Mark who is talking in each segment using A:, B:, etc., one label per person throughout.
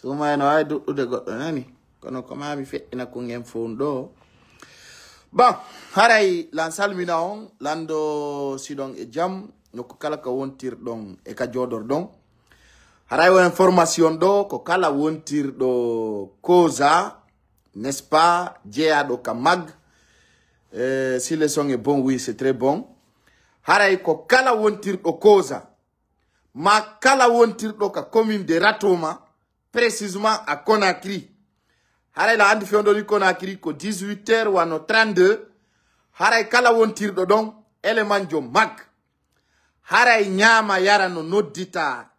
A: Suma no ay du de goddo nani kono ko mami feddina ko ngem fondo bon haray lan salmina on lando sidon e jam no ko kala ka wontir don e ka jodor don haray won information do ko kala wontir do causa n'est-ce pas jea do ka mag si le son est bon oui c'est très bon haray ko kala wontir do causa ma kala wontir do ka commune de Ratoma précisément à Conakry. Haray la andi fiondo ni Conakry ko 18h wano 32. Haray kala wontir do don élément jo mag. Haray nyama yara no noddita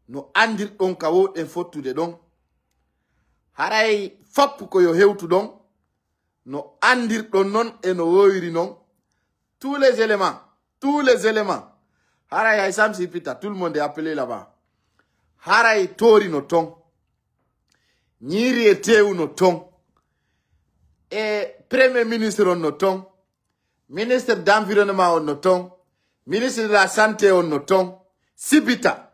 A: no andir don ka wo en fotude don. Haray fop ko yo hewtu don no andir don non e no woyri non. Tous les éléments. Haray ay samsi pita, tout le monde est appelé là-bas. Haray tori no ton. Nyiri eteu no ton. Et premier ministre on no ton. Ministre d'environnement on no ton. Ministre de la santé on no ton. Sipita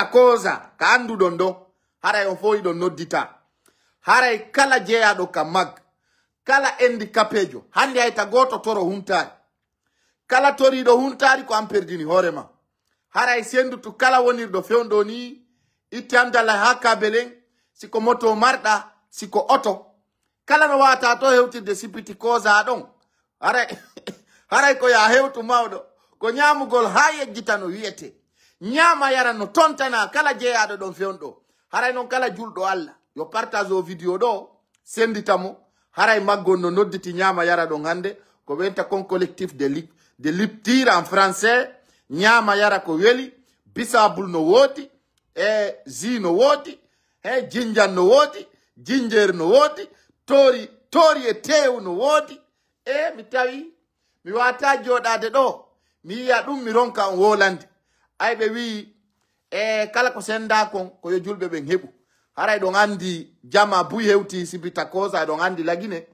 A: koza ka andu dondo. Haray on foi don noddita. Haray kala jeya do ka mag. Kala handicapéjo. Hande ay ta goto toro huntari. Kala tori do huntari ko amperdini horema. Haray sendu tu kala wonir do fewndo ni itandala haka beleng siko moto marda siko oto kala no wata to hewtide sipiti koza don haray ko ya hewtu mawdo ko nyamugol haye gitano wiete nyama yara no tontana kala jeyaado don fewndo haray non kala juldo alla yo partage o video do senditamo haray maggon no nodditi nyama yara don hande ko wenta kon collectif de liptir en français nyama yara ko weli bisabul no woti zi no woti jinjan no woti ginger no woti tori e tew no woti mi tawi mi wata jodade do mi ya dum mi ronka on wolande ay be wi kala ko senda kon ko yo julbe ben hebu haray don andi jama buy hewti sibita koza don andi lagine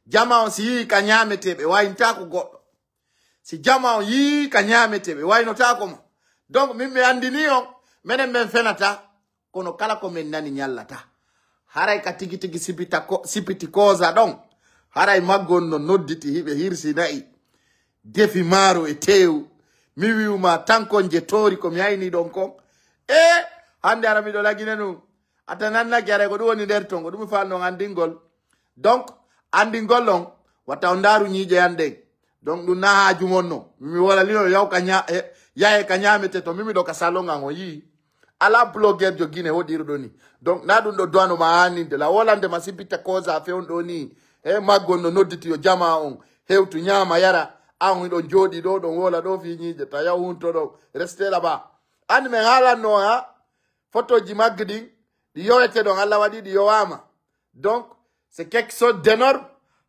A: jama on si ka nyamete be wayinta ko goddo si jama on yi ka nyamete be waynota ko mo donc min me andini on menen men fenata kono kala ko men nani nyallata haray ka tigi sipiti koza don haray maggon no nodditi hibe hirsi nayi defi maro e tew mi wiuma tankon je tori ko mi ayni don ko hande ara mi do lagine nu atananna gere ko do woni der tongo dum fa no andingol donc andingol on wata ndaru nyije ande donc du na haju monno mi wala lino yaw kanya yae kanyamete to mimi do ka salonga ngo yi ala blogger jo gine hodiro doni donc na dum do doano maani de la holande masipita koza fe on doni maggon no nodditi yo jama on hewtu nyama yara an do jodi do don wola do fi nyije ta yawunto do rester là-bas an me hala no ha photo ji magdi di yowete don alla wadi di yowama donc c'est quelque chose d'énorme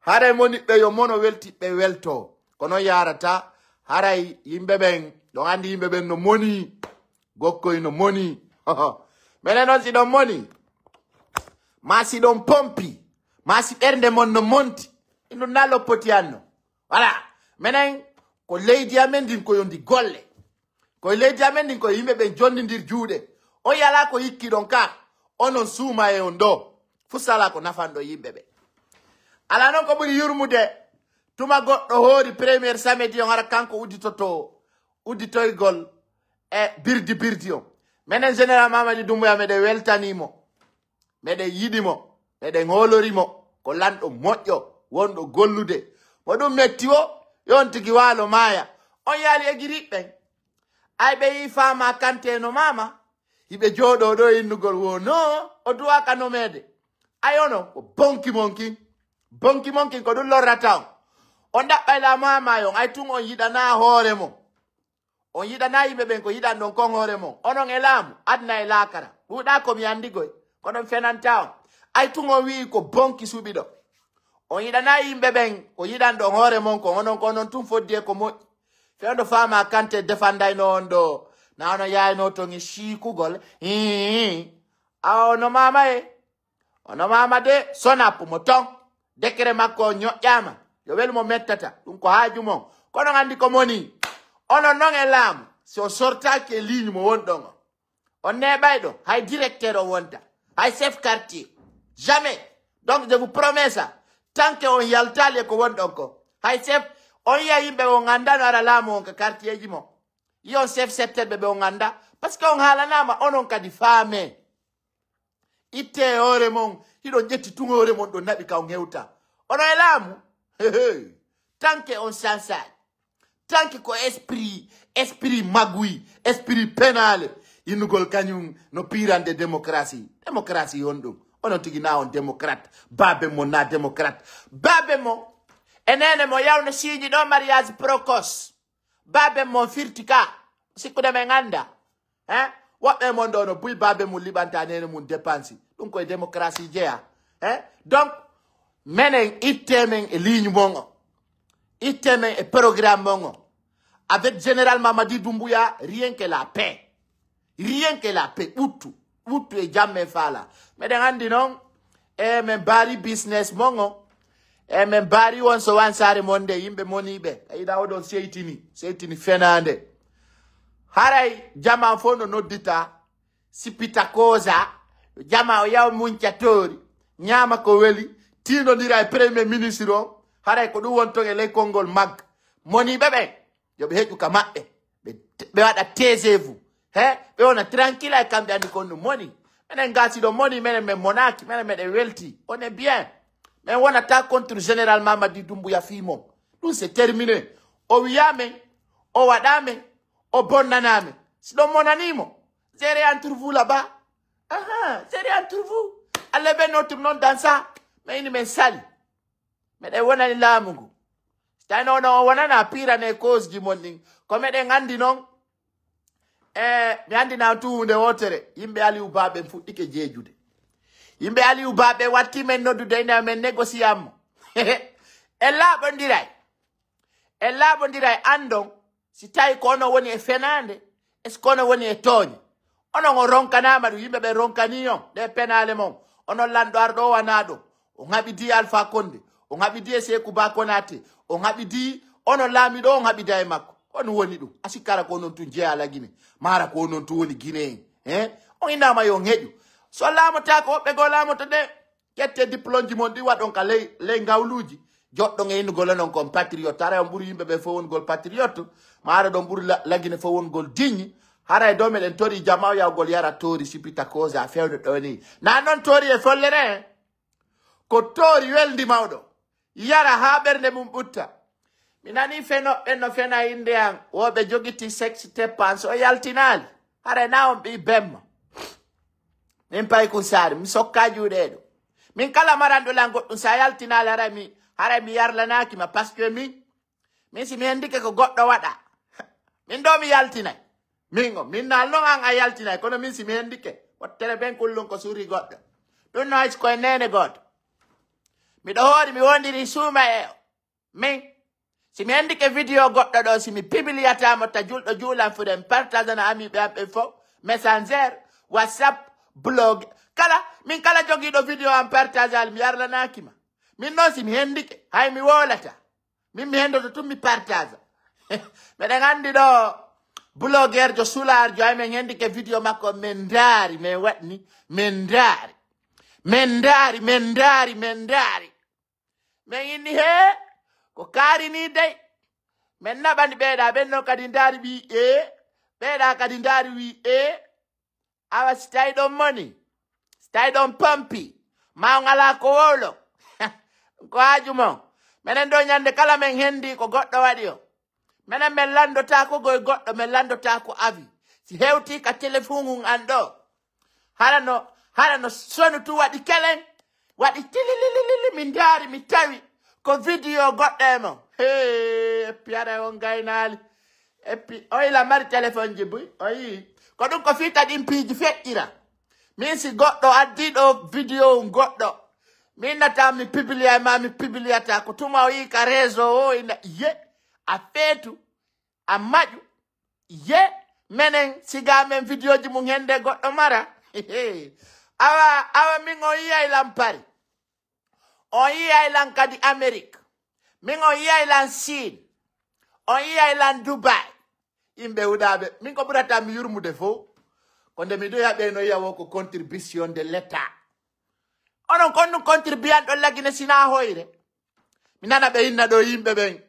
A: haray moni be yo mono welti be welto kono yarata haray yimbe ben don andi yimbe ben no moni gokko ino moni menen non si don moni ma si don pompi ma si ernde mon no monti ino nalo potianno voilà menen ko leydi amen din ko yondi golle ko leydi amen din ko yimbe ben jondidir juude o yala ko yikki don ka onon suuma e on do fusala ko nafando yimbe be ala non ko buri yurmude tuma goddo hori premier samedi on hara kanko udditoygol birdi on menen général Mamadi Doumbouya mede weltanimo mede yidimo mede ngolorimo ko lando moƴƴo wondo gollude mo dum metti o yontigi walo maya on yali e giriɓɓen ay be yi fama kante no mama hibe jodo do innugol wo no o duwa kanomede ayono ko bonki monki ko dum lorrata on dabbay la mama yon ay tun on yidana hoore mo on yidana yimbe ben ko yidan don kon hoore mo onon elamu adna e lakara buda ko mi andigoy ko don fenanta ay tun on wi ko bonki subido on yidana yimbe ben ko yidan don hoore mon ko onon ko non tun fodde ko mo fendo fama kante defanda no ondo na ono yaay no to ngi shikugol no mama ono mama de sonapu mo ton dekere makko nyama yo wel mo mettata dum ko haaju mon kono andi ko moni ono non elam so sorta ke ligne mo won don On n'est pas là. Hay directeur au wonta. Hay chef quartier. Jamais. Donc je vous promets ça. Tant qu'on y a le tal et qu'on wonta encore. Hay chef, on y a yimbe on anda na la mon quartier jimo. Yon chef secteur bebe on anda. Parce qu'on a la nama, on a ka di femme. Ite ore mon, hido jeti tungo ore mon do nabi ka ongeuta. Ono elamu. Tant qu'on s'enseigne. Tant que esprit magui, esprit pénal, il nous gol kanyum no piran de démocratie. Démocratie ondum. On a tigi na on démocrate. Babe mo na démocrate. Babe mo. Enene mo ya on siji do mariage précoce. Babe mo firtika. Siku de menganda. Hein? What me mondo no bui babe mo libanta nene mo dépense. Donc ko démocratie jea. Hein? Donc menen itemen e ligne mongo. Itemen e programme mongo. Avec Général Mamadi Doumbouya, rien que la paix. Rien que la paix. Outu. Outu et jamais fala. Mais dans le non, men bari business mongo. Men bari on so wan sare monde yimbe moni be. Ida odo seitini fenande. Haray jama fono no dita. Sipita koza. Jama yaw munchatori. Nyama ko weli. Tino dira premier ministre. Haray ko du won to le Kongol mag. Moni bebe. Yo be heju kamae. Be wada taisez-vous. Be on a tranquille et kambi andi kono money. Menen gasi do money menen men monarque, menen men de wealthy. On est bien. Mais on attaque contre général Mamadi Doumbouya Fimo. Nous c'est terminé. O wiyame, o wadame, o bonnaname. Sinon mon animo. C'est rien entre vous là-bas. C'est rien entre vous. Allez ben notre nom dans ça. Mais il me sali. Mais de wona la mungu. Tano no wana na pira ne cause di morning. Comme de ngandi non. Mi andi na tu de wotere. Yimbe ali ubabe mfuti ke jejude. Yimbe ali ubabe wati men no dude na men negosiam. Ella bondirai andon. Si tai kono woni e fenande. Es kono woni e togni. Ono ngo ronka na madu yimbe be ronka niyo. De penale mon. Ono lando ardo wanado. O ngabidi Alpha Condé. O ngabidi Sekou Bakonate. On habidi ono lami do on habida e makko on woni dum asikara ko non tun jeya la Guinée mara ko non tun woni Guinée on ina ma yo ngeju so lamo ta ko be go lamo to de kette diplôme ji mon di wadon ka le ngawluji joddo ngeen gol non comme patriote ara mburu yimbe be fo won gol patriote mara do mburu la Guinée fo won gol digne hara do melen tori jama ya gol yara tori sipita koza fewdo do ni na non tori e follere ko tori weldi mawdo yara haberne mum butta minani feno enno fena indian wobe jogiti sex tepans o yaltinali hare na on bi bemma min pay ko sar mi sokkaju dedo min kala marando lango dum sa yaltinali hare mi yarlanaki ma parce que min si mi andike ko goddo wada min do mi yaltinay min nal no an a yaltinay kono min si mi andike wottere ben kullun ko suri goddo do nice ko nene goddo mi do hori mi wondiri suma min si mi andike video goddo do si mi pibiliata mo ta juldo julan fu dem partage na ami be fo messenger whatsapp blog min kala jogi do video am partage al mi yarla nakima min no si mi andike hay mi wolata min mi hendo to mi partage me de gandi do blogger jo sular jo ay me andike video makko mendari me watni mendari men inni he ko kari ni dey men nabani beeda benno kadi ndari bi beeda kadi ndari wi awa stay don money stay don pampi ma ngala ko wolo ko ajumo menen do nyande kala men hendi ko goddo wadi yo menen men landota ko goy goddo men landota ko avi si hewti ka telephone ando harano sonu tu wadi kelen wadi tilililili min dari mi tawi ko video goddemo piara on gaynali e pi la mari telephone jibuy ko dum ko fita dim piji fettira min si goddo addi do video goddo min nata mi pibiliata ko tuma o yi ka rezo ina a fetu a maju menen siga men video ji mu hende goddo mara awa min o yi ilan Paris o yi ilan kadi Amerique min o yi ilan Chine o yi ilan Dubai imbe udabe min ko burata mi yurmude fo konde mi do yaɓe no yawo ko contribution de l'état onon kon ɗum contribuant ɗon lagine sina hoyre mi nana ɓe inna ɗo yimɓe ɓen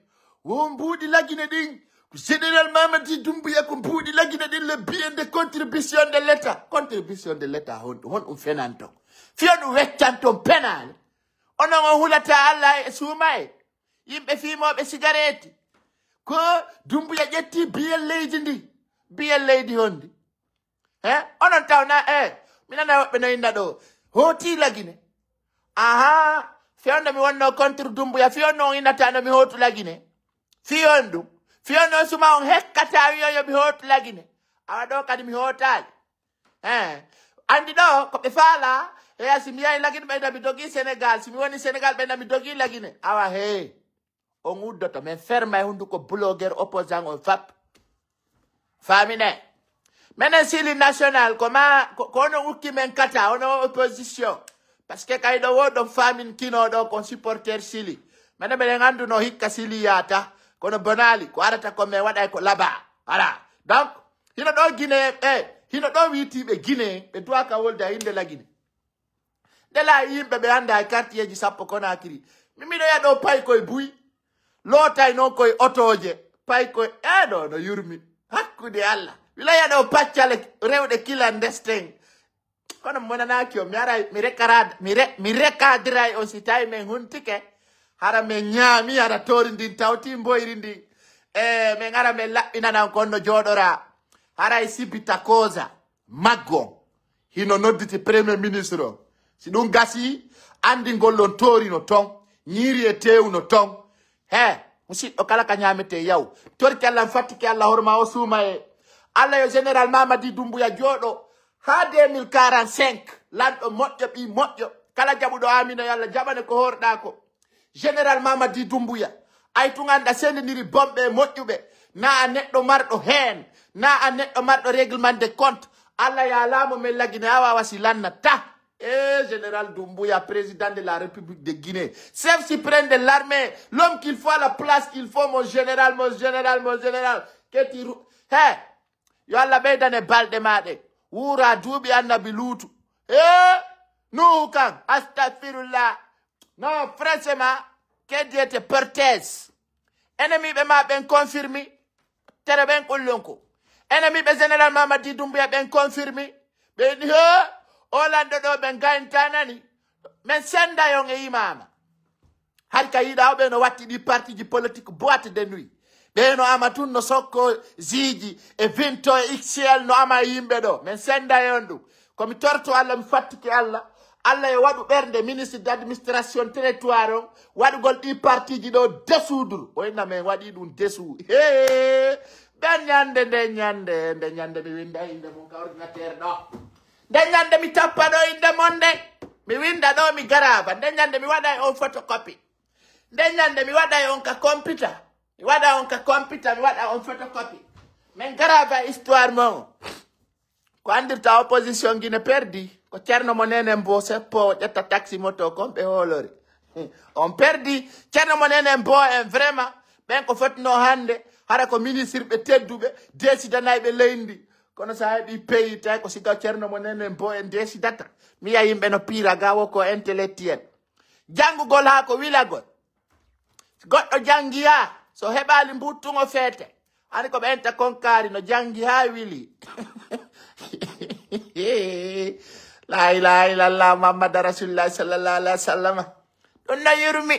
A: wo mbuuɗi lagine ɗin ko général Mamadi Doumbouya ko mbuuɗi lagine ɗin le bien de contribution de l'état hon ɗum fenan ton fiyo ɗum weccan ton penale onon on hulata Allah e suuma e yimɓe fimoɓe cigarette ko Doumbouya ƴetti biyel leydi ndi biyel leydi hondi onon tawna mi nana woɓɓe no inna ɗo hoti lagine aha fiyonno mi wonno contre Doumbouya fiyonno on innatano mi hotu lagine fiyon ɗum fiyonno suma on hekkata wiyoyo mi hotu lagine awa ɗo kadi mi hotaji andi ɗo koɓe faala heya si mi yahi lagine ɓeyda mi dogi Sénégal si mi woni Sénégal ɓeyda mi dogi lagine awa he on uddoto min ferma e hunduko blogueur opposant on fap famine menen sili national ko ono ukki men kata ono opposition parce que kayɗo woɗon famin kinoɗo kon supporter sili minen ɓeɗen anduno hikka sili yata kono bonali ko arata ko min waɗay ko laba voilà donc hino ɗo guine hino ɗo witiɓe guine ɓe duwaka wolde a inde lagine ndela yimɓe ɓe anda e quartier ji sappo Conakry mimiɗo yaɗo pay koye buy lootay noon koye otoje pay koye ɗo no yurmi hakkude Allah wila yaɗo paccale rewɗe kila ndesten kono monanaki o mi ara mi recadray on si tawi min huntike hara min ñaami hara tori ndin tawti mboyri ndin min ara min laɓɓinanan kon no jooɗora haray sibita kosa maggon hino nodditi premier ministre o si ɗum gasi andi ngollon torino ton ñiiri e tewno ton musidɗo kala ka ñamete yaw torki Allah fattike Allah horma o suuma e Allah yo général Mamadi Doumbouya jooɗo ha 2045 lanɗo moƴƴo ɓi moƴƴo kala jaɓuɗo amina yo Allah jaɓane ko horɗa ko général Mamadi Doumbouya ay tun anda sendidiri bomɓe moƴƴuɓe na a neɗɗo marɗo heen na a neɗɗo marɗo réglement de compte Allah ya laamu men lagine a wawa si lanna ta général Doumbouya, président de la République de Guinée, chef suprême de l'armée, l'homme qu'il faut à la place qu'il faut, mon général, yo Allah ɓeydane balɗe maɗe wura duuɓi annabi luutu nuhu kan astahfirullah non franchement kediyete portes ennemi ɓe ma ɓen confirmi tere ɓen ƙullonko ennemi ɓe général Mamadi Doumbouya ɓen confirmi ɓeni o lanɗo ɗo ɓen gayntanani min senda yon e imama har ka yiɗa o ɓe no watti ɗi parti ji politique boîte de nuit ɓe no ama tun no sokko ziji e vinto e xl no ama yimɓe ɗo min senda yon ɗum komi torto Allah mi fattike Allah Allah e waɗu ɓernde ministre d' administration territoire on waɗugol ɗi parti ji ɗo desuuduru o inna min waɗi ɗum desu ɓen ñande nde ñande mi winda inde mum ka ordinateur ɗo nde ñande mi tappa ɗo inde mon nde mi winda ɗo mi garaba nde ñande mi waɗa e on photocopie nde ñande mi waɗa e on ka computer mi waɗa on ka computer mi waɗa on photocopie min garaba histoire mon ko andirta opposition Guinée perdi ko ceerno mo nene mbo seppo ƴetta taxi moto kon ɓe hoolori on perdi ceerno mo nene mbo en vraiment ɓen ko fotino hande hara ko ministre ɓe tedduɓe décidanayɓe leydi kono sa heeɓi pays tawi ko siga ceerno mo nene mbo en décidata mi yiya yimɓe no piira gawo ko intellectuel janngugol ha ko wilagol goɗɗo jangi ha so heɓali mbuttugo feete ani ko ɓe enta konkari no jangi ha wili la ilaha illallah muhammad rasulullah sallallahu alaihi wasallam ɗum no yurmi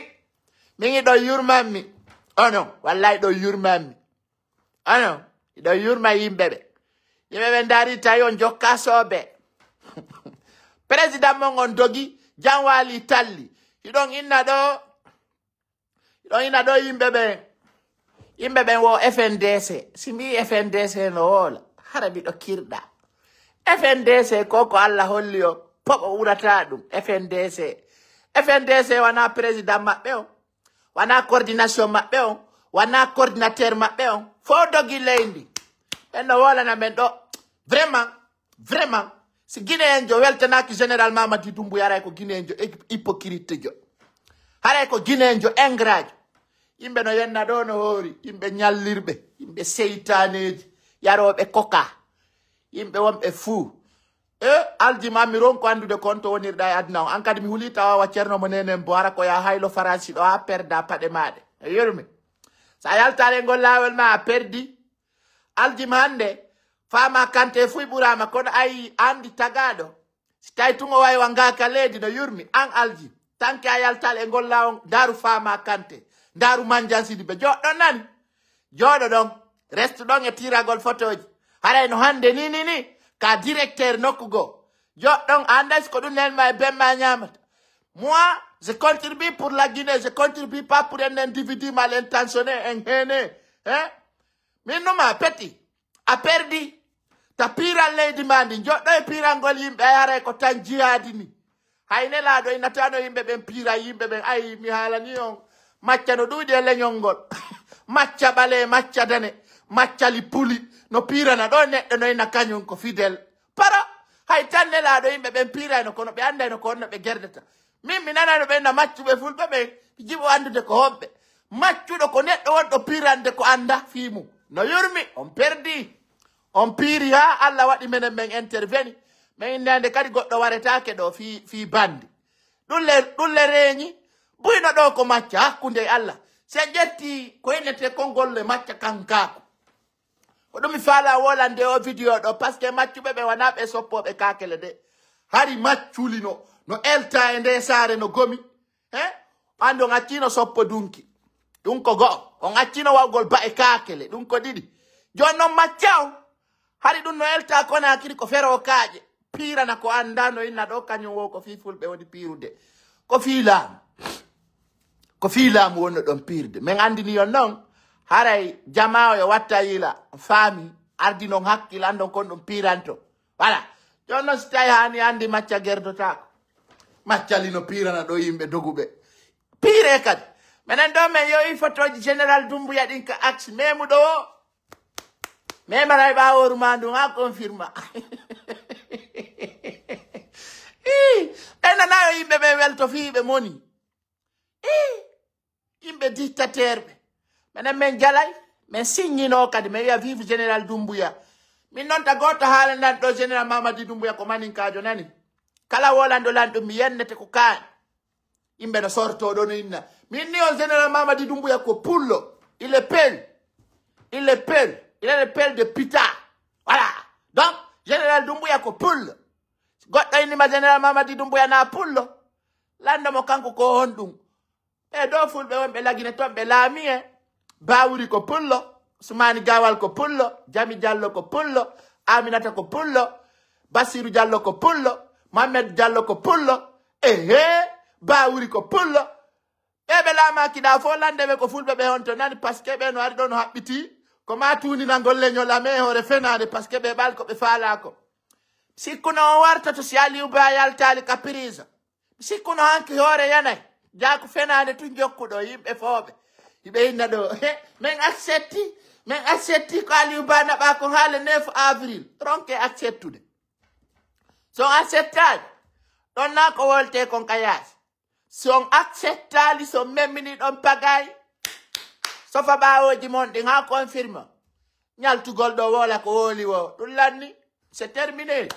A: min iɗo yurmanmi onon wallahi ɗo yurmanmi onon iɗo yurma yimɓeɓe yimɓeɓe daari tawi on jokka soobe président mon on dogi jan wali talli iɗon inna ɗo yimɓeɓen wo FNDC si mbi FNDC no hoola hara mbiɗo kirɗa FNDC ko Allah holli o poɓo wurata ɗum FNDC wana président maɓɓe on wana coordination maɓɓe on wana coordinateur maɓɓe on fo dogi leydi ɓen no wolana men ɗo vraiment si Guinéen jo weltanaki général Mamadi Doumbouya haray ko Guinéen jo hypocrite jo haray ko Guinéen jo ingrat jo yimɓe no yenna ɗo no hoori yimɓe ñallirɓe yimɓe seytaneji yaroɓe koka yimɓe wonɓe fuu aljima mi ron ko andude konto wonirda e adna an kadi mi hulita wawa ceerno mo nenen boara ko ya haylo faransi ɗo ha perda paɗe maɗe e yerumi sa yaltale ngol lawol ma a perdi aljima hande fama kante fuy ɓurama kono ayi andi tagaɗo si tawi tungo wawi wa ngaka leydi no yurmi an alji tanke a yaltal e ngol lawol daru fama kante daru manjansidi ɓe joɗɗon nani joɗo ɗon restu ɗon e tiragol photoji haray no hande ni ka directeur nokkugo joɗɗon andas ko ɗum nelma e bemma ñamata moi je contribue pour la Guinée je contribue pas pour un individu mal intentionné en hene min numa peti a perdi ta piral leydi mandi joɗɗo e pirangol yimɓe yaray ko tan jihadi ni hayne laaɗo inatano yimɓe ɓen pira yimɓe ɓen ayi mi haalani on macca no ɗuuɗi e leñol ngol macca ɓale macca dane maccali puli no pirana ɗo neɗɗo noyna kañum ko fidèle para hay tan nelaɗo yimɓe ɓen pirayno kono ɓe andayno ko honno ɓe gerdata min mi nanano ɓenna maccuɓe fulɓe ɓen jiɓo andude ko hoɓɓe maccuɗo ko neɗɗo wonɗo pirande ko anda fimu no yurmi on perdi on piiri ha Allah waɗi menen men interveni min innande kadi goɗɗo waretake ɗo fi bandi ɗulle reñi buyno ɗo ko macca hakkunde e Allah se ƴetti ko innete kongolle macca kankako ko ɗum mi faala wolande o vidéo ɗo par ce que maccuɓe ɓe wona ɓe soppoɓe kakele de hari macculi no elta e nde saare no gomi andi on accino soppo dunki ɗum ko go'o on accino wawgol ba e kakele ɗum ko ɗiɗi joni noon macca o hari ɗum no elta kone hakkiri ko fero kaaƴe pirana ko anda no inna ɗo kañum wo ko fi fulɓe woni pirude ko fi laamu wonno ɗon pirde min andini yon noon haray jama o yo watta yila faami ardi noon hakkil andon kon ɗum piranto voilà joni noon so tawi hani andi macca gerdotako maccalino pirana ɗo yimɓe doguɓe pire kadi minen ɗo min yoyi photoji général Doumbouya ɗin ka axe memuɗo o memaray ɓaworu ma ndum ha confirma ɓe nanayo yimɓe ɓe welto fiɓe moni yimɓe dictateur ɓe minen min jalay min signino kadi mi wiya vive général Doumbouya min noon ta goto haalandan ɗo général Mamadi Doumbouya ko maninkajo nani kala wolando lan ɗum mi yennete ko kaani yimɓe no sorto ɗo no inna min ni on général Mamadi Doumbouya ko pullo il est pelle il est le pelle de pita voilà donc général Doumbouya ko pullo goɗɗo innima général Mamadi Doumbouya na pullo landomo kanko ko hon ɗum ɓe ɗo fulɓe wonɓe lagine toon ɓe laami e Bawuri ko pullo Sumani Gawal ko pullo Jami Diallo ko pullo Aminata ko pullo Basiru Diallo ko pullo Mohamed Diallo ko pullo Bawuri ko pullo ɓe laamaki ɗa fo landeɓe ko fulɓe ɓe honto nani par ce que ɓe no ari ɗo no haɓɓiti ko ma tuninangol leñol ame hoore fenade par ce que ɓe ɓal ko ɓe faalako sikkuno o warta to si Aliou Ba yaltali ka prison sikkuno hanki hoore yanay jako fenade tun jokkuɗo yimɓe fooɓe yiɓe inna ɗo min accepti ko Aliou Ba naɓa ko haala 9 avril ronke acceptude so acceptali ɗon na ko wolte kon ka yaasi son acceptali so memmini ɗon pagay sofa ɓawoji mon ɗin ha confirme ñaltugol ɗo wola ko woli wo ɗum lanni c'est terminé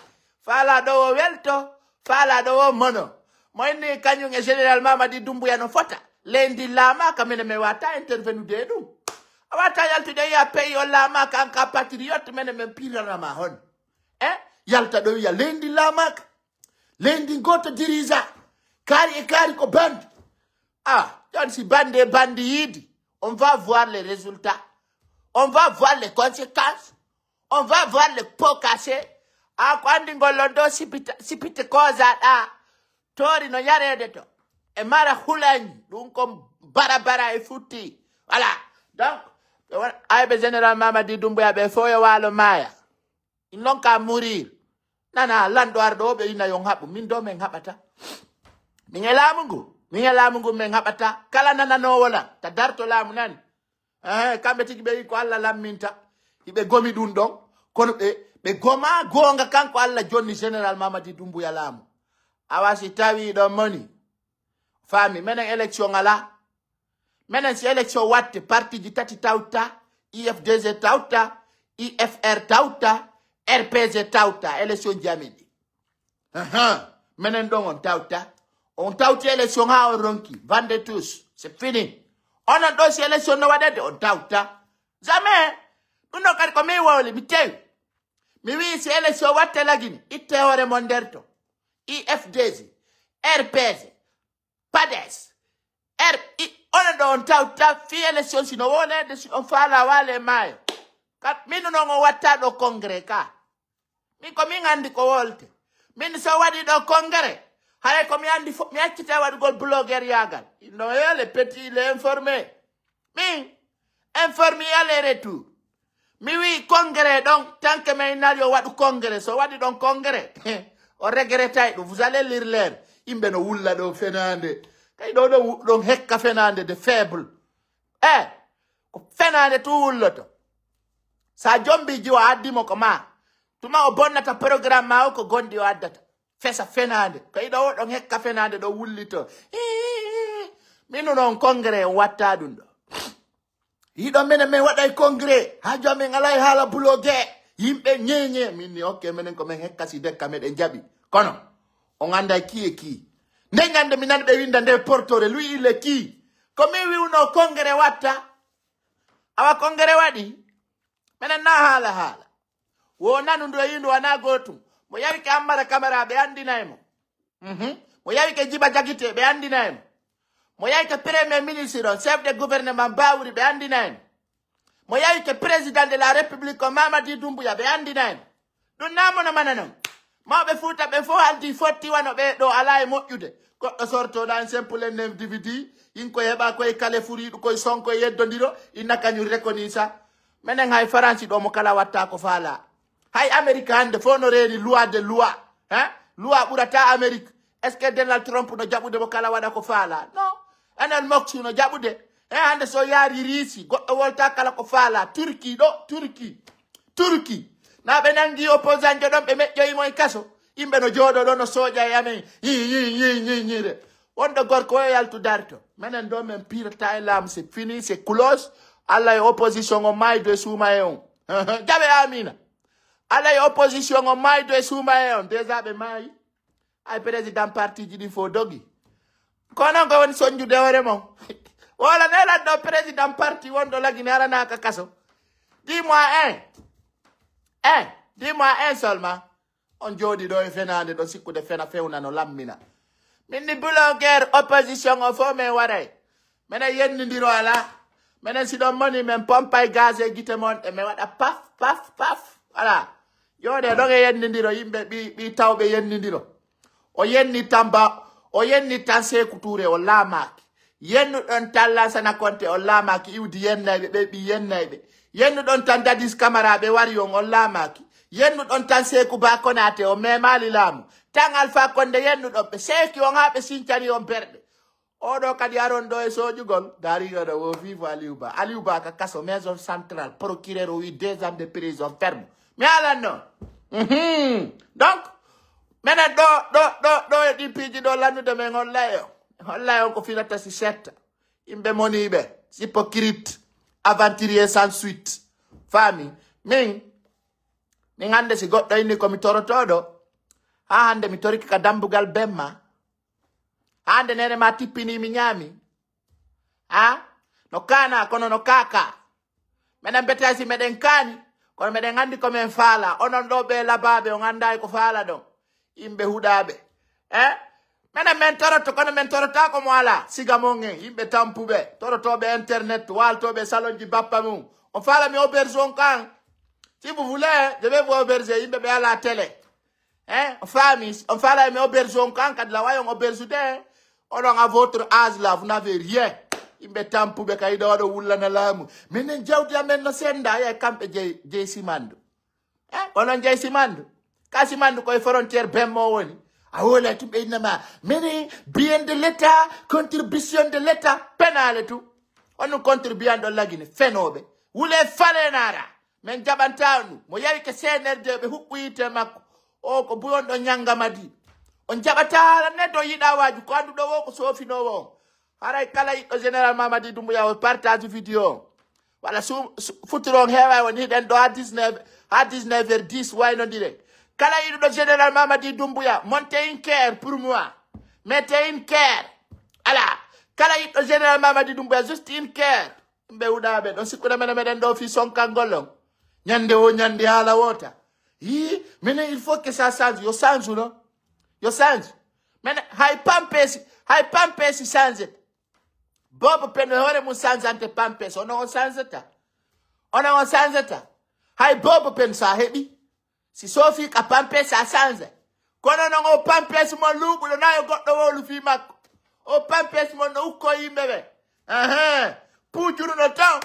A: faala ɗo wo welto faala ɗo wo mono mo inni kañum e général Mamadi Doumbouya no fota leydi laamaka minen mi wata intervenude ɗum a wata yaltude wiya pays o laamaka an ka patriote minen min piranama hon yalta ɗo wiya leydi laamaka leydi goto dirisa kaari e kaari ko bandi joni si bandi e bandi yiidi on va voir les résultats on va voir les conséquences on va voir les pots cachés ko andi ngollon ɗo sipite kosaɗa tori no yarede to e mara hulañi ɗum ko bara e futti voilà donc ayɓe général Mamadi Doumbouya ɓe fo yo waalo maaya in non ka mourir nana lanɗo arɗo o ɓe ina yon haɓu min do min haɓata min e laamu ngu min haɓata kala nananowo lan ta darto laamu nani kamɓe tigi ɓe yi ko Allah lamminta hiɓe gomi ɗum ɗon kono ɓe goma gonga kanko Allah jonni général Mamadi Doumbouya laamu awa si tawi ɗon moni fami menen élection ala menen si élection watte parti ji tati tawta IFDG tawta IFR tawta RPG tawta élection jamiɗi Menen don on tauta. On tauta élection ha on ronki. Vende tous. C'est fini. On a dossier élection no wadede on tauta. Jamais. Nous n'avons pas comme wawli bitew. Mi wi si élection watte lagini. Itte hore monderto. IFDZ. RPZ. PADES. On a don tauta fi élection sino wole de si on fala wale mayo. Kat minu no watta do congrès ka. Mi ko mi ngandi ko wolte. Min so wadi do congrès. Hare ko mi andi mi accita wadi gol blogger yagal. No le petit il est informé. Mi informé aller retour. Mi wi congrès donc tant que me nario wadu congrès so wadi don congrès. O regrettai vous allez lire l'air. Imbe no wulla do fenande. Kay do hekka fenande de faible. Ko fenande tu wulloto. Sa jombi jiwa addi mo ko ma. Tuma o bonnata programme ma o ko gondi o addata. Fesa fenande. Kay do hekka fenande do wullito. Minu non congrès watta dum do. Hido menen men waɗay congrès. Ha jomi ngalay hala blogué. Yimɓe ñeñe minni ok menen ko men hekka si dekka meɗen jaɓi. Kono on anda qui est qui. Ndengande mi nani ɓe winda nde portore lui il est qui. Ko mi wiwno congrès watta. Awa congrès waɗi. Menen na hala. Wo nanu ndo yindo wana gotum. Mo yawi ke Ammara Camara be andinaymo. Mo yawi ke Djiba Diakité be andinaymo. Mo yawi ke premier ministre chef de gouvernement Bawuri be andinaymo. Mo yawi ke président de la république Mamadi Doumbouya be andinaymo. Dun namono mananon. Mawɓe Fuuta ɓe fo haldi fotti wano ɓe ɗo ala e moƴƴude. Goɗɗo sortoɗo en simple nem dividi. Inko heɓa koye kale furiɗo koye sonko e yeddodiro. Inna kañum reconisa. Menen hay France ɗo mo kala watta ko faala. Hay Amérique hande fo no reeni loi de loi. Loi ɓurata Amérique. Est ce que Donald Trump no jaɓude mo kala waɗa ko faala? Non. Enen moksu no jaɓude. Hande so yaari riisi. Goɗɗo wolta kala ko faala. Turquie ɗo. Turquie. Na ɓe nangi opposant jo ɗon ɓe meƴƴoyimo e kaso. Yimɓe no jooɗo ɗo no soja e amen. Ñiñiñiñiñire. Wonɗo gorko o yaltu darto. Menen ɗo men pirata e laamu. C'est fini, c'est close. Allah e opposition o maydo e suuma e on. Jaɓe amina. Allah e opposition o maydo e suuma e on. Déjà ɓe maayi. Ay président parti ji ɗi fo dogi. Kono ko woni soñjude hoore mon. Wala nelan ɗo président parti wonɗo lagine aranaka kaso. Dis-moi un seulement. On jodi do e fenande do sikkude fena fewna no lammina. Minni blogueur opposition o fo men waray. Menen yennidiro ala. Menen si ɗon moni men pompa e gaz e gite mon e men waɗa paf. Voilà. Yode ɗon e yennidiro yimɓe ɓi tawɓe yennidiro. O yenni tan Sékou Touré o laamaki. Yennuɗon tan Lansana Conté o laamaki iwdi yennayɓe ɓe ɓi yennayɓe. Yennuɗon tan Dadis Camara ɓe wari on laamaki. Yennuɗon tan Sékou Ba Konaté o memali laamu. Tan Alpha Condé yennuɗon ɓe seeki on ha ɓe sincani on berɗe. Oɗo kadi aron ɗo e soojugol dariɗo ɗo wo vivo Aliou Ba ka kaso maison centrale procureur o wi 2 ans de prison ferme. Mi alan noon. Donc menen ɗo e ɗi piiji ɗo lannude men hollay on ko filata si setta. Yimɓe moniɓe hypocrite aventurier sans suite. Fami min hande si goɗɗo inni komi torotoɗo ha hande mi toriki ka dambugal bemma. Hande nene ma tippini mi ñaami. No kana kono no kaka. Menen betasi meɗen kaani kono meɗen andi komin faala. Onon ɗo ɓe labaɓe on anda ko faala ɗon. Yimɓe huɗaɓe. Menen men toroto kono men torota ko mo ala. Siga mon en yimɓe tampuɓe. Torotoɓe internet waltoɓe salon ji bappa mum. On faala mi auberge on kan. Si vous voulez, je vais vous auberger. Yimɓe ɓe ala télé. On faala mi auberge on kan kadi la wayon auberge de. Onon à votre âge là, vous n'avez rien. Yimɓe tampuɓe kayɗo waɗo wullana laamu. Minen jawdi amen no senda ye kamɓe jeyi simandu. Onon jeyi simandu. Ka simandu koye frontiére bemmo woni. A wola tumɓe innama minen bien de l'état, contribution de l'état, penale tout. Onon contribuant ɗo lagine fenoɓe. Wule falenara. Men jaɓanta ɗum. Mo yawi ke CNRD ɓe huɓɓu yite makko. O ko buyon ɗo ñangamadi. On jaɓata neɗɗo yiɗa waji ko anduɗo wo ko sofinowo on. Haray kala yiɗɗo général Mamadi Doumbouya o partage vidéo. Wala futuro on heewa woni hiɗen ɗo ha 19h10 waynodire. Kala yiɗu ɗo général Mamadi Doumbouya montez une caire pour moi. Mettez une caire. Ala kala yiɗu ɗo général Mamadi Doumbouya juste une caire. Mbe uɗaɓe ɗon sikkude meɗen ɗo fi sonkangolon. Nyande o nyande hala wota. Mais il faut que ça change. Yo change non? Yo change. Mais hay pampesi change. Bobo peno hore mu change ante pampesi. Ona o change ta. Ona o change ta. Hay bobo pen sa hebi. Si Sophie ka pampesi a change. Kono non o pampesi mo lugu lo na yo goddo wolu fi makko. O pampesi mo no ukko yimbe. Pujuru no taw.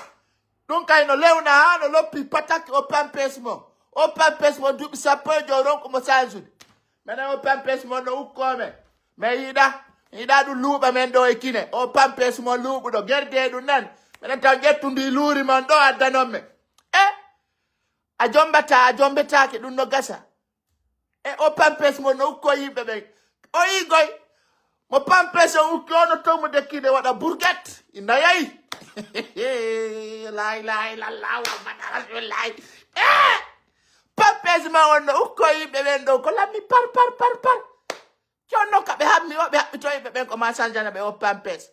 A: Donc no lewna ha no loppi pataki o pampesi mo. O pampesi mo dubi sappo joron ko mo change. Mena o pampesi mo no ukko me. Me ida du luba men do e kine. O pampesi mo lugu do gerde du nan. Mena taw jettundi luri man do addanome. A jombeta ke ɗum no gasa. O pampes mo no ukko yimɓe ɓen. O yigoy. Mo pampes o ukki ono tomo dekkide waɗa bourguette. Ina yayi. La ilaha illallah Muhammadu rasulullah. Pampes ma on no ukko yimɓe ɓen ɗo ko lammi par. Jonno ka ɓe haɓɓito yimɓe ɓen ko ma sanjana ɓe o pampes.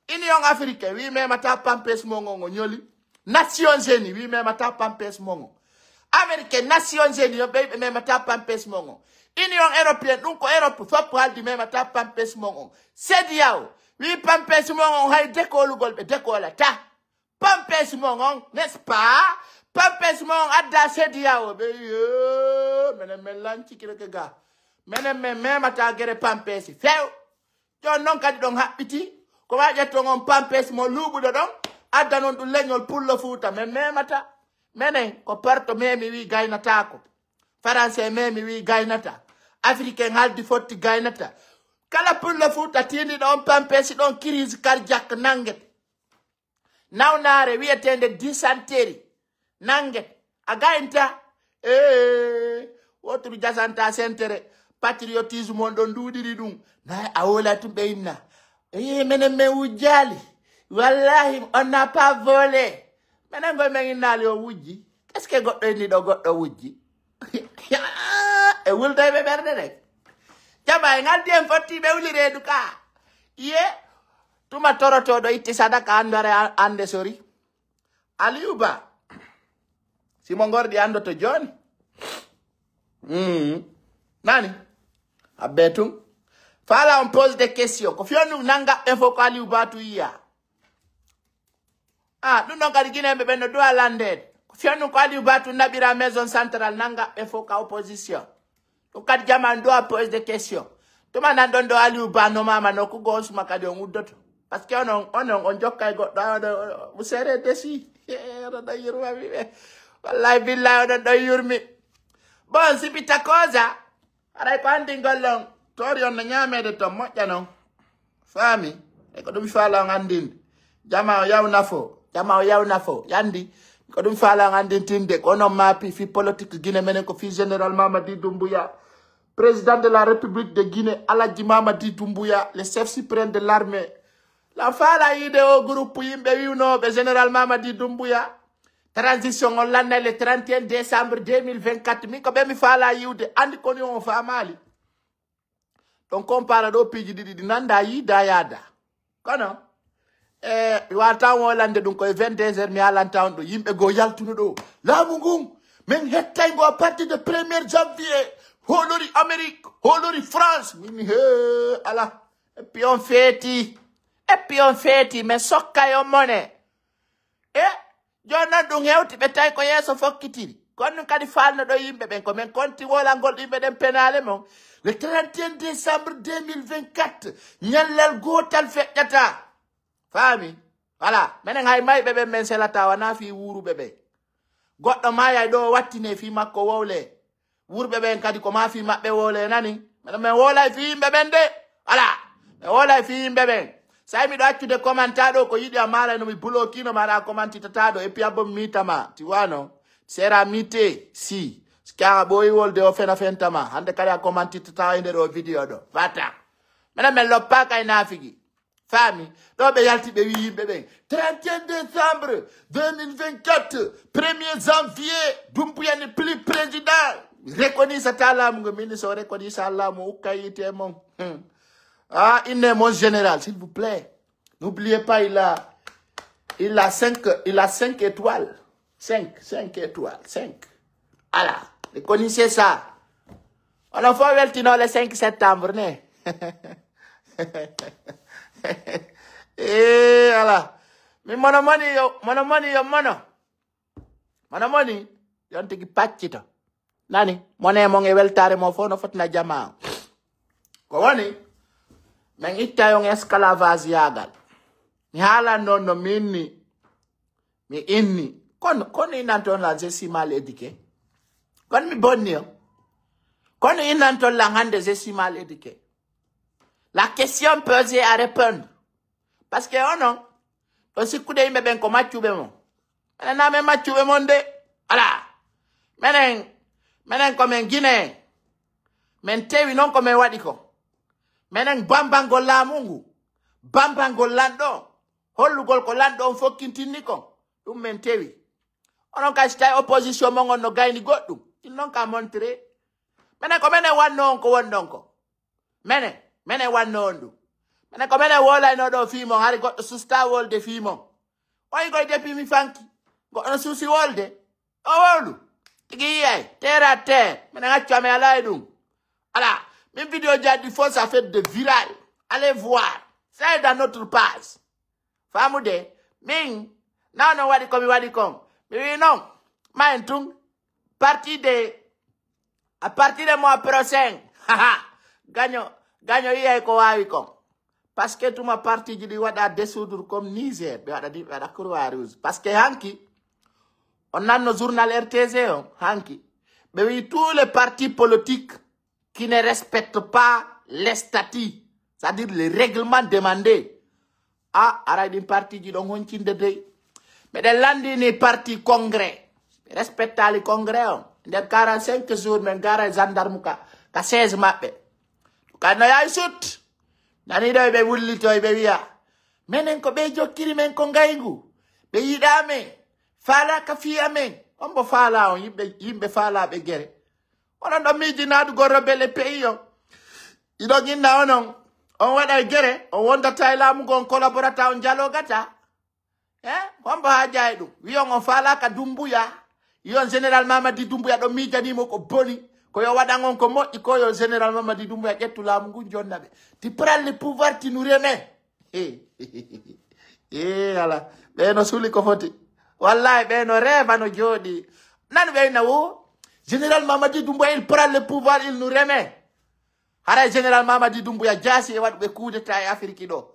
A: Union africaine wi memata pampes mo ngo ñoli. Nations Unies wi memata pampes mo ngo. American Nations Unies yo be même ta pampes mongo. Union Européenne donc Europe fop haldi même ta pampes mongo. CEDEAO wi pampes mongo hay dekolu golbe dekola ta. Pampes mongo n'est-ce pas? Pampes mongo adda CEDEAO be menen men lanci kireke ga. Menen men même ta gere pampes few. Jon non kadi don habbiti ko waje to ngon pampes mo lubudo don adda non dum leñol pullo fuuta men memata. Menen ko parto memi wi gaynata ko. Français memi wi gaynata. Africain haldi fotti gaynata. Kala pulla futa tindi don pampesi don crise cardiaque nanget. Nawnare wietende dysenterie. Nanget. A gaynta. Wotru jasanta sentere. Patriotisme on don dudiri dum. Na awola tumbe imna. Menen men wujali. Wallahi on n'a pas volé. Menen go men inali o wujji. Qu'est-ce que goddo ni do goddo wujji? E wulda be berde rek. Jaba ngaldi en fotti be wuli redu ka. Ye tuma toroto do itti sadaka andore ande sori. Aliuba. Simon Gordi ando to John. Nani? Abetum. Fala on pose des questions. Ko fionu nanga info ko Aliuba tu iya. Nous n'avons pas dit no do landed. Fionu ko Aliuba tu nabira maison centrale nanga info ka opposition. To kad jaman do pose des questions. To man don do Aliuba no mama no ko go suma kadi on uddoto. Parce que on jokay go do vous serez desi. Da yurma mi. Wallahi billahi do yurmi. Bon si pita cosa. Aray ko andi gollon. Torion na nyamede to mojja non. Fami. E ko dum fala ngandin. Jama yaw nafo. Yandi. Ko dum fala ngandin tinde ko no mapi fi politique Guinée menen ko fi général Mamadi Doumbouya. Président de la République de Guinée, Aladji Mamadi Doumbouya, le chef suprême de l'armée. La fala ide au groupe yimbe wiuno be général Mamadi Doumbouya. Transition on l'année le 31 décembre 2024. Mi ko be mi fala yiude andi ko ni on fa mali. Donc on parle do piji di nanda yi dayada. Kono wata wolande dum ko 22h mi alanta on do yimbe go yaltuno do. Laamu ngum men hettay go à partir de 1er janvier. Holori Amérique, holori France. Mimi ala. Et puis on fêti, mais sokka yo monnaie. Jonna dum hewti be tay ko yeso fokkitiri. Konno kadi falno do yimbe ben ko men konti wola ngol yimbe den penale mon. Le 31 décembre 2024, nyallal gotal feƴƴata. Fami? Voilà. Menen hay may bebe men selata wana fi wuru bebe. Goddo maya do wattine fi makko wowle. Wuru bebe kadi ko ma fi mabbe wowle nani. Men wola fi yimbe ben de. Voilà. Men wola fi yimbe ben. Sai mi do accude commentado ko yidi amala no mi blokino mara commentitado e puis abom mitama. Tu vois non? Sera mité si. Ska boy wolde o fena fentama hande kala commenti tata inde do video do fata mena men lo paka ina figi fami do be yalti be wi be 31 décembre 2024 1er janvier Doumbouya n'est plus président Reconnais ça talamu, ministre, reconnais ça lamu, ukayite mon. Ah, il est mon général, s'il vous plaît. N'oubliez pas, il a 5 étoiles. 5 étoiles, 5. Voilà, reconnaissez ça. On a fait le 5 septembre, né? Et voilà. Mais mon money, yon tigi patchito. Nani, money monge weltare mo fono fot na jama. Ko woni, men itta yon esclavage yagal. Mi hala non no minni. Mi inni. Kon inanton la zesi mal éduqué. Kon mi bonni yo. Kon inanton la hande zesi mal éduqué. La question posée à répondre. Parce que oh non. Aussi coup de ime ben ko machube mon. Na me machube mon de. Ala. Menen comme en Guinée. Men tewi non comme wadi ko. Menen bambango la mungu. Bambango lando. Holugol ko lando on fokintini ko. Dum men tewi. Onon ka stay opposition mongo no gayni goddum. Il non ka montrer. Menen ko menen wanno ko wondon ko. Menen wanno ndu. Menen ko menen wola no do fimo hari goddo susta wolde fimo. Oy go depi mi fanki. Go on susi wolde. O wolu. Tigi yay, terre à terre. Menen accio me ala edum. Ala, mes vidéos jadi font ça fait de viral. Allez voir. C'est dans notre page. Famoude, Ming, non, wadi kom. Mais non, Maïntung, à partir de mois prochain, gagno, yé ko wawi kom. Parce que tout ma parti di wada dessoudre comme Niger, wada Croix-Rouge. Parce que hanki, on a nos journal RTZ, hanki. Mais oui, tous les partis politiques qui ne respectent pas les statuts, c'est-à-dire les règlements demandés. Ah, arrête une partie du don honkin de day. Mais de lundi ni parti congrès. Respecte les congrès. De 45 jours, men gara gendarme ka 16 mappe. Quand on y shoot, nani do be wulito be wiya. Menen ko be jokiri men ko ngaygu. Be yidame. Fala ka fiya men. On bo fala on yimbe fala be gere. On do miji na du go rebelle pays yo. Ido ginna onon. On wada gere, on wonda tayla mu gon collaborata on jalo gata. Wamba haja edu. Wiyon on fala ka dumbuya. Yon General Mamadi Dumbuya do mija ni mo ko boni. Ko yo wada ngon ko moji ko yo General Mamadi Dumbuya jettu la mu ngun jonna be. Tu prends le pouvoir tu nous remets. Ala. Beno suli ko foti. Wallahi beno reva no jodi. Nanu be na wo. General Mamadi Dumbuya il prend le pouvoir il nous remet. Hara General Mamadi Dumbuya jasi e wadu be coup d'état e Afrique do.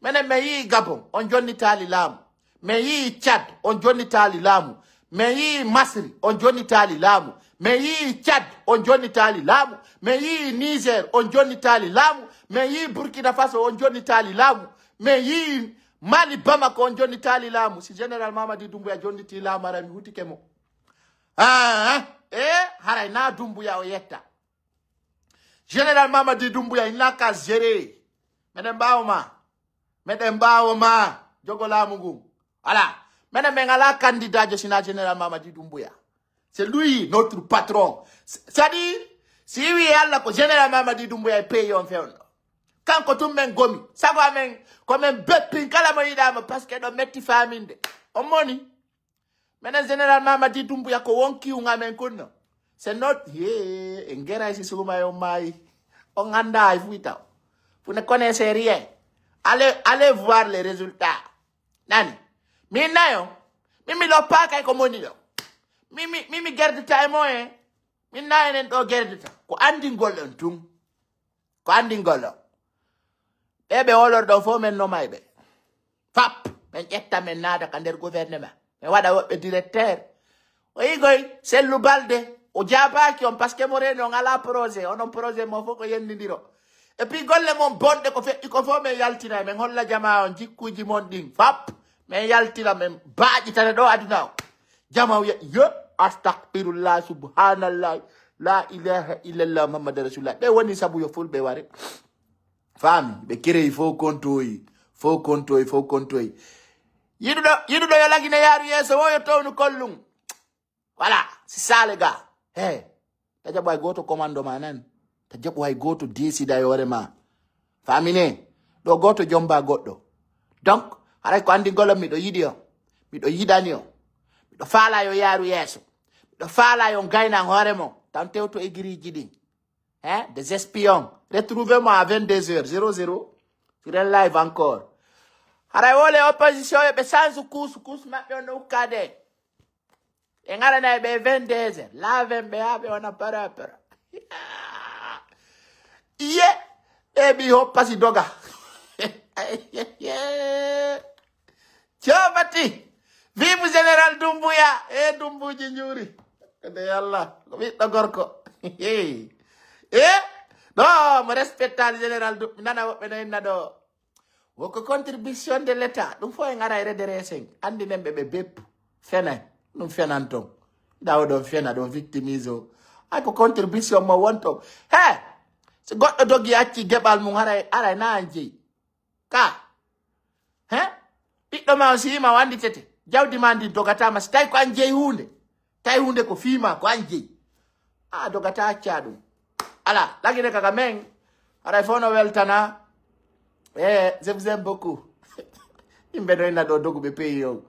A: Mene me yi Gabon on jonni tali lamu. Me yi Chad on jonni tali lamu. Me yi Masri on jonni tali lamu. Me yi Chad on jonni tali lamu. Me yi Niger on jonni tali lamu. Me yi Burkina Faso on jonni tali lamu. Me yi Mali Bamako on jonni tali lamu. Si General Mamadi Dumbuya jonni tali lamu ara mi huti kemo. Haray na Dumbuya o yetta. General Mamadi Dumbuya il n'a qu'à gérer. Menen bawo ma jogo la mungu. Voilà. Menen mengala candidat je sina General Mamadi Dumbuya. C'est lui notre patron. C'est-à-dire si oui alla ko General Mamadi Dumbuya paye on fait. Quand ko tum men gomi, ça va men comme un bepin kala mo yidama parce que do metti faminde. On moni. Menen General Mamadi Dumbuya ko wonki unga men kunno. C'est notre ngera isi suma yo mai. On anda ifuita. Vous ne connaissez rien. Allez voir les résultats. Nani. Mina yo. Mimi lo pa kay ko moni lo. Mimi gerdita e moyen. Mina enen do gerdita. Ko andi ngolon tum. Ko andi ngolon. Ebe olor do fo men no maybe. Fap. Men etta men nada ka der gouvernement. Men wada wobbe directeur. O igoy sellu balde. O jabaki on parce que moreno ngala projet. On projet mo foko yendindiro. Et puis golle mon bonde ko fe ko fo men yaltina men holla jama on jikkuji mon ding fap men yaltira men baaji tane do aduna jama yo astaghfirullah subhanallah la ilaha illallah muhammadur rasulullah be woni sabu yo fulbe ware fami be kire fo kontoyi yidu do yo lagine yaru yeso wo yo tawnu kollum voilà c'est ça les gars Hey, ta jaɓo hay goto commando ma nan. Ta jaɓo hay goto décida yore ma. Famine, ɗo goto jomba goɗɗo. Donc, haray ko andi golom miɗo yiɗi o. Miɗo yiɗani o. Miɗo faala yo yaaru yeeso. Miɗo faala yo gayna hoore mo. Tan tewto e giriji ɗin. Hein? Des espions. Retrouvez-moi à 22h00 sur un live encore. Haray wole opposition e ɓe sansu kus maɓɓe on ukkade. E ngarana e ɓe 22h. Laven ɓe ha ɓe wona para. Iye e ɓi hoppasi doga. Ciobati. Vive Général Doumbouya. E Dumbuji Njuri. De yalla. Ko ɓiɗɗo gorko. No, mo respectali Général Doumbouya. Nana woɓɓe no inna ɗo. Woko contribution de l'État. Ɗum fo e ngara e redressing. Andi men ɓe bepp. Fena. Ɗum fenan ton. Dawo ɗon fena ɗon victimise o. Ay ko contribution mo wonto. He! So goɗɗo dogi acci geɓal mum ara na an jeyi. Ka. He? Ɓiɗɗo ma o siyima wandi tete. Jawdi ma ndi dogatama. So tawi ko an jeyi hunde. Tawi hunde ko fima ko an jeyi. A dogata acca ɗum. Ala, lagine kaka men. Aray fono weltana. Je vous aime beaucoup. Yimɓe ɗo ina ɗo doguɓe pays o.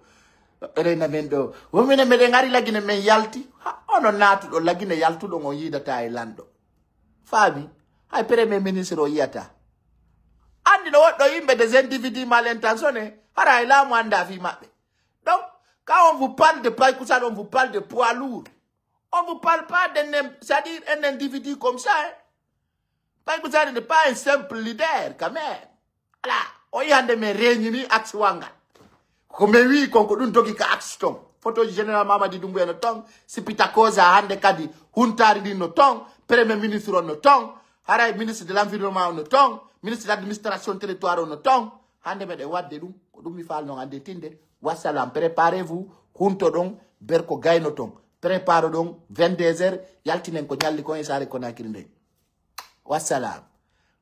A: Ɓeɗo ina men ɗo. Womine meɗen ngari lagine men yalti. Ono natuɗo lagine yaltuɗo o yidata e lanɗo. Faami. Hay premier ministre o yiyata. Andi no woɗɗo yimɓe des individus mal intentionnés. Hara e laamu anda fi maɓɓe. Donc, quand on vous parle de Païkoussal, on vous parle de poids lourd. On ne vous parle pas c'est-à-dire un individu comme ça. Hein? Païkoussal n'est pas un simple leader, quand même. Voilà. On y a des réunions axe wanga. Comme oui, qu'on peut nous ka axe ton. Photo général Mamadi Doumbouya no tong. Si Pitakosa hande kadi. Huntari di no tong. Premier ministre no tong. Haray ministre de l'environnement no tong. Ministre de l'administration territoire no tong. Hande me de wadde dum. Ko dum mi fal non ande tinde. Wassalam, préparez-vous. Hunto dong. Berko gayno tong. Prépare donc 22h. Yaltinen ko nyalli ko esare ko nakirinde. Wassalam.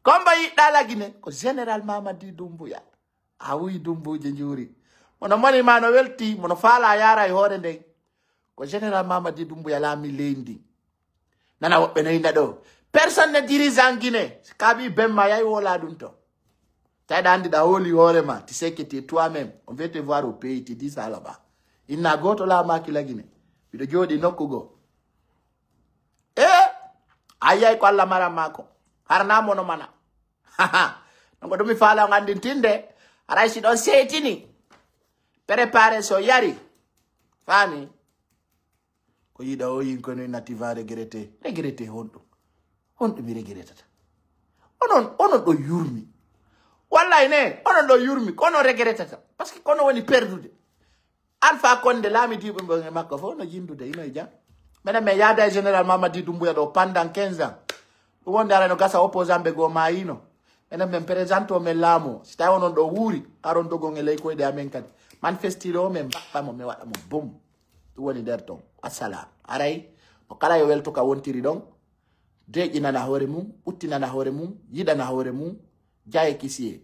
A: Komba yiɗɗa lagine ko général Mamadi Doumbouya. A wuyi Dumbuji Njuri. Mono moni ma no welti. Mono faala yara e hoore nden. Ko général Mamadi Doumbouya laami leydi. Nana woɓɓe no yinda ɗo. Personne ne dirige en Guinée. Kabi Bemma yayi wola ɗum to. Taïda andi da holi hoore ma. Tu sais que tu es toi-même. On veut te voir au pays. Tu dis ça là-bas. Inna goto la maki la Guinée. Bido jodi nokkugo. Ayay ko Allah mara mako. Harna mono mana. Nongo dumi fala ngandi tinde. Aray si don setini. Prepare so yari. Fami. Ko yida o yin ko no nativa regrete. Regrete hondo. Hondo mi regretata. Onon do yurmi. Wallahi ne, onon do yurmi, kono regretata. Parce que kono woni perdude. Alpha Condé lami dibo mbe makko fo no jindude ino jam. Mena me yada général Mamadi Doumbouya do pendant 15 ans. Wonde ara no gasa opposant be go maino. Mena me présento me lamo. Si tawi onon do wuri, aron dogo ngele ko de amen kadi. Manifestiro me mbappa mo me wada mo boom. Tu woni der ton. Assalam. Aray o kala yo welto ka wontiri don. Deƴina na hoore mum, uttina na hoore mum, yida na hoore mum, jaye kisiye.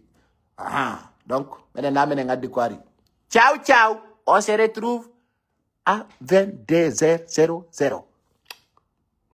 A: Donc, menen na menen ngaddi ko ari. Ciao ciao. On se retrouve à 22h00.